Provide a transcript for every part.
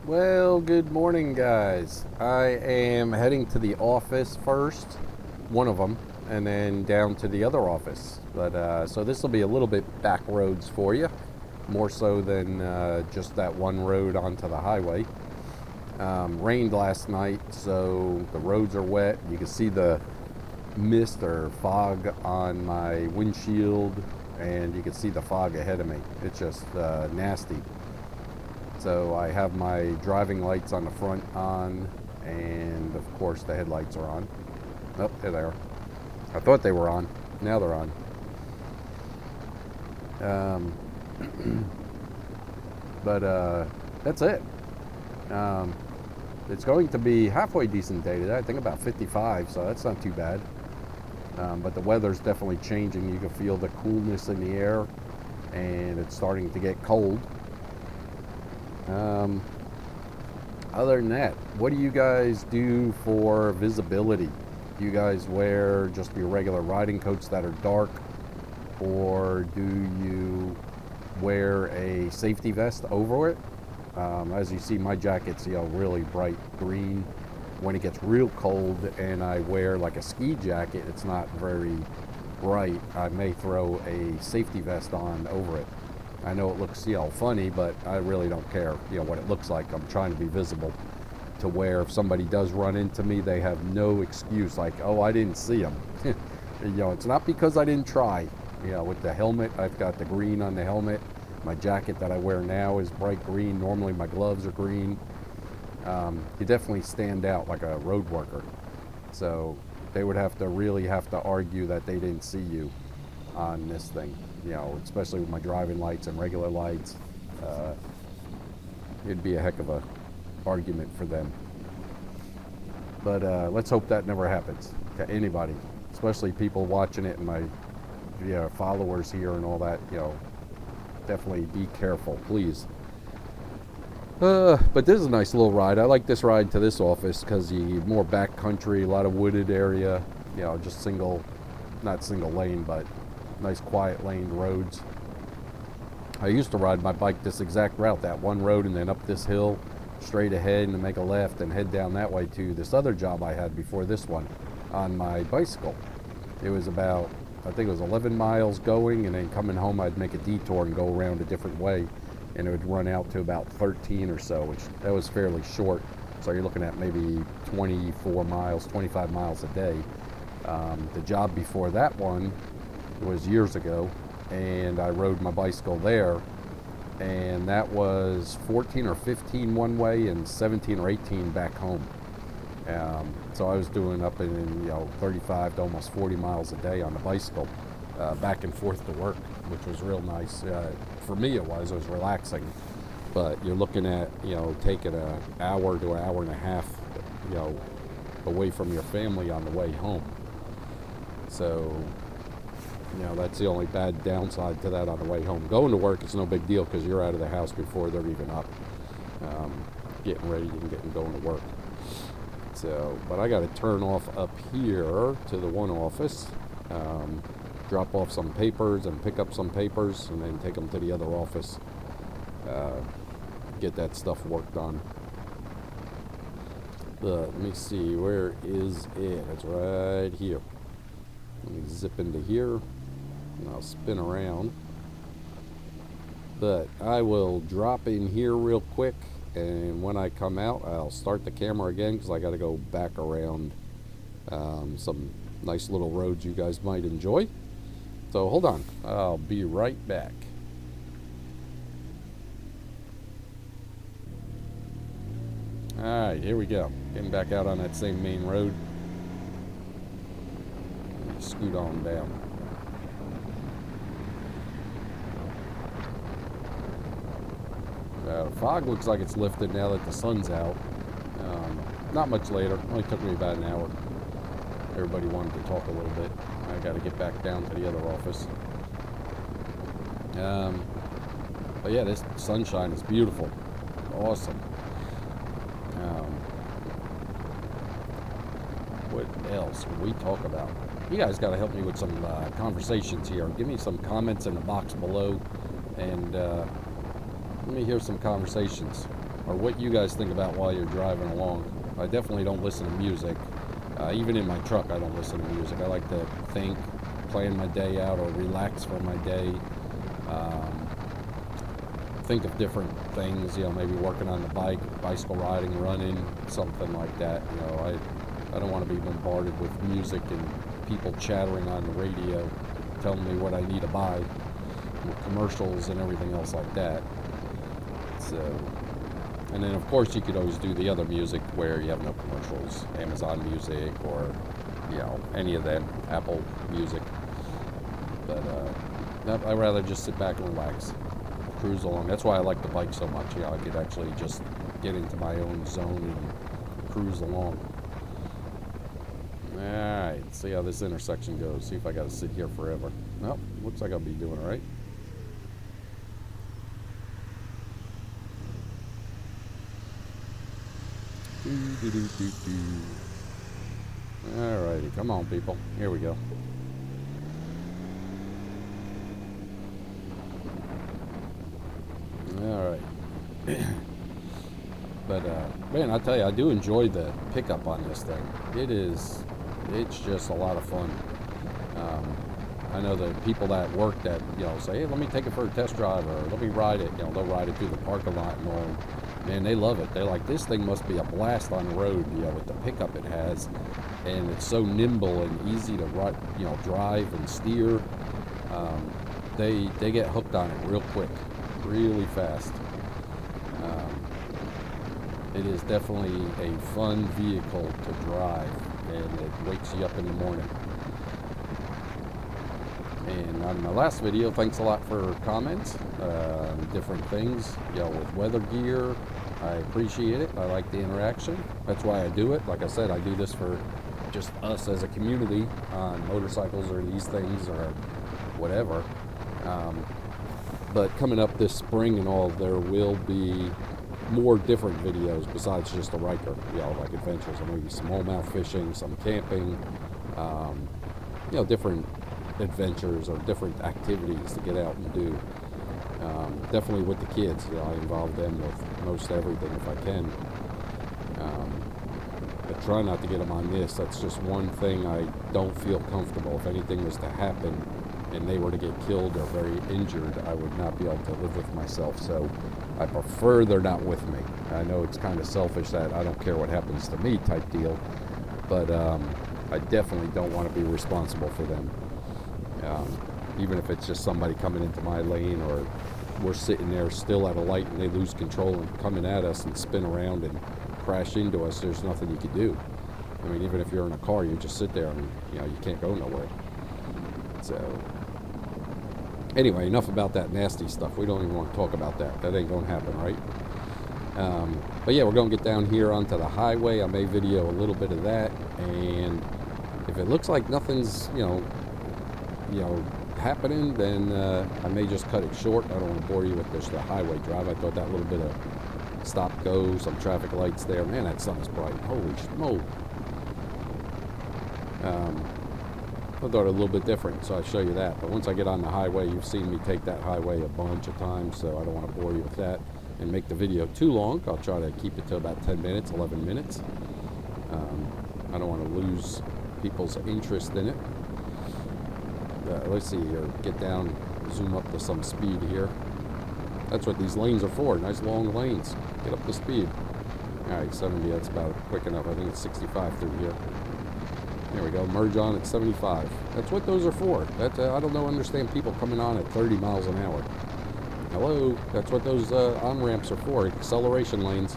Well, good morning, guys. I am heading to the office first, one of them, and then down to the other office. But so this will be a little bit back roads for you, more so than just that one road onto the highway. Rained last night, so the roads are wet. You can see the mist or fog on my windshield, and you can see the fog ahead of me. It's just nasty. So I have my driving lights on the front on, and of course the headlights are on. Oh, there they are. I thought they were on. Now they're on. Um, but that's it. Um, it's going to be halfway decent day today. I think about 55, so that's not too bad. But the weather's definitely changing. You can feel the coolness in the air, and it's starting to get cold. Um, Other than that, what do you guys do for visibility? Do you guys wear just your regular riding coats that are dark, or do you wear a safety vest over it? As you see, my jacket's really bright green. When it gets real cold and I wear like a ski jacket, it's not very bright. I may throw a safety vest on over it. I know it looks funny, but I really don't care what it looks like. I'm trying to be visible to where if somebody does run into me, they have no excuse like, oh, I didn't see him. It's not because I didn't try. With the helmet, I've got the green on the helmet. My jacket that I wear now is bright green. Normally my gloves are green. You definitely stand out like a road worker. So they would really have to argue that they didn't see you on this thing. Especially with my driving lights and regular lights, it'd be a heck of a argument for them. But let's hope that never happens to anybody, especially people watching it and my followers here and all that. Definitely be careful, please. But this is a nice little ride. I like this ride to this office because you more back country, a lot of wooded area. Just not single lane, but nice quiet laned roads. I used to ride my bike this exact route, that one road, and then up this hill straight ahead and make a left and head down that way to this other job I had before this one on my bicycle. It was about, I think it was 11 miles going, and then coming home I'd make a detour and go around a different way, and it would run out to about 13 or so, which that was fairly short. So you're looking at maybe 24 miles, 25 miles a day. The job before that one was years ago, and I rode my bicycle there, and that was 14 or 15 one way and 17 or 18 back home. So I was doing up in 35 to almost 40 miles a day on the bicycle, back and forth to work, which was real nice. For me it was relaxing, but you're looking at taking an hour to an hour and a half away from your family on the way home. So that's the only bad downside to that on the way home. Going to work is no big deal because you're out of the house before they're even up, getting ready and going to work. So, but I got to turn off up here to the one office, drop off some papers and pick up some papers, and then take them to the other office, get that stuff worked on. Let me see, where is it? It's right here. Let me zip into here, and I'll spin around. But I will drop in here real quick, and when I come out, I'll start the camera again because I got to go back around some nice little roads you guys might enjoy. So hold on, I'll be right back. Alright, here we go. Getting back out on that same main road. Scoot on down. Fog looks like it's lifted now that the sun's out. Not much later. Only took me about an hour. Everybody wanted to talk a little bit. I got to get back down to the other office. But yeah, this sunshine is beautiful. Awesome. What else can we talk about? You guys got to help me with some conversations here. Give me some comments in the box below, and let me hear some conversations. or what you guys think about while you're driving along. I definitely don't listen to music. Even in my truck, I don't listen to music. I like to think, plan my day out, or relax from my day. Think of different things, maybe working on the bike, bicycle riding, running, something like that. I don't want to be bombarded with music and people chattering on the radio, telling me what I need to buy, with commercials and everything else like that. So, and then of course you could always do the other music where you have no commercials, Amazon Music or any of them, Apple Music. But I'd rather just sit back and relax, cruise along. That's why I like the bike so much. I could actually just get into my own zone and cruise along. Alright, see how this intersection goes. See if I gotta sit here forever. Well, looks like I'll be doing it right. Alrighty, come on people. Here we go. Alright. But man, I tell you, I do enjoy the pickup on this thing. It's just a lot of fun. I know the people that work that say, hey, let me take it for a test drive, or let me ride it. They'll ride it through the parking lot and all. Man, they love it. They're like, this thing must be a blast on the road, with the pickup it has, and it's so nimble and easy to ride, drive and steer. They get hooked on it real quick, really fast. It is definitely a fun vehicle to drive, and it wakes you up in the morning. And on my last video, thanks a lot for comments, different things, with weather gear. I appreciate it. I like the interaction. That's why I do it. Like I said, I do this for just us as a community on motorcycles or these things or whatever. But coming up this spring and all, there will be more different videos besides just the Ryker, like adventures, or maybe some smallmouth fishing, some camping, different adventures or different activities to get out and do. Definitely with the kids, I involve them with most everything if I can. I try not to get them on this. That's just one thing I don't feel comfortable. If anything was to happen and they were to get killed or very injured, I would not be able to live with myself. So I prefer they're not with me. I know it's kind of selfish that I don't care what happens to me type deal, but I definitely don't want to be responsible for them. Even if it's just somebody coming into my lane, or we're sitting there still at a light and they lose control and coming at us and spin around and crash into us, there's nothing you can do. I mean, even if you're in a car, you just sit there and you can't go nowhere. So anyway, enough about that nasty stuff. We don't even want to talk about that. That ain't gonna happen, right? But yeah, we're gonna get down here onto the highway. I may video a little bit of that, and if it looks like nothing's happening, then I may just cut it short. I don't want to bore you with this the highway drive. I thought that little bit of stop go, some traffic lights there. Man, that sun is bright. Holy smoke. I thought it a little bit different, so I'll show you that. But once I get on the highway, you've seen me take that highway a bunch of times, so I don't want to bore you with that and make the video too long. I'll try to keep it to about 10 minutes, 11 minutes. I don't want to lose people's interest in it. Let's see here, get down, zoom up to some speed here. That's what these lanes are for, nice long lanes. Get up to speed. Alright, 70, that's about quick enough. I think it's 65 through here. There we go, merge on at 75. That's what those are for. That's I don't understand people coming on at 30 miles an hour. Hello, that's what those on-ramps are for, acceleration lanes.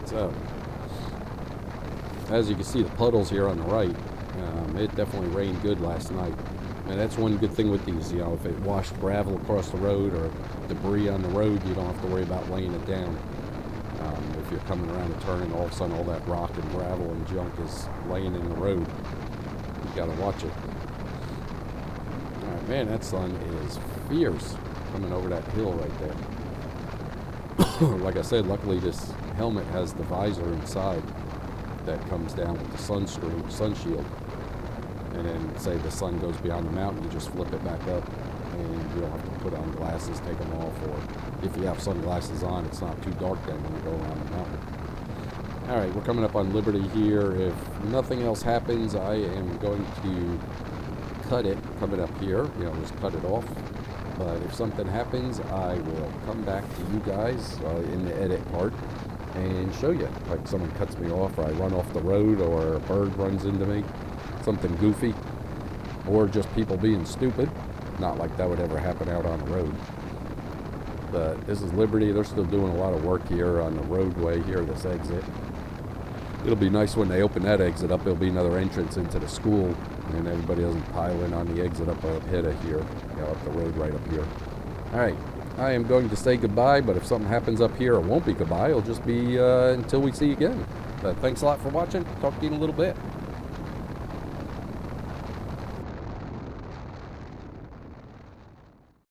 So, as you can see, the puddles here on the right, it definitely rained good last night. And that's one good thing with these, if it washed gravel across the road or debris on the road, you don't have to worry about laying it down. If you're coming around a turn and all of a sudden all that rock and gravel and junk is laying in the road, you gotta watch it. Alright, man, that sun is fierce coming over that hill right there. Like I said, luckily this helmet has the visor inside that comes down with the sun shield. And then say the sun goes beyond the mountain, you just flip it back up and you don't have to put on glasses, take them off, or if you have sunglasses on, it's not too dark then when you go around the mountain. All right, we're coming up on Liberty here. If nothing else happens, I am going to cut it coming up here, just cut it off. But if something happens, I will come back to you guys in the edit part and show you. Like someone cuts me off, or I run off the road, or a bird runs into me, something goofy, or just people being stupid. Not like that would ever happen out on the road. But this is Liberty. They're still doing a lot of work here on the roadway here, this exit. It'll be nice when they open that exit up. It'll be another entrance into the school, and everybody doesn't pile in on the exit up ahead of here, up the road right up here. All right, I am going to say goodbye, but if something happens up here, it won't be goodbye. It'll just be until we see you again. But thanks a lot for watching. Talk to you in a little bit.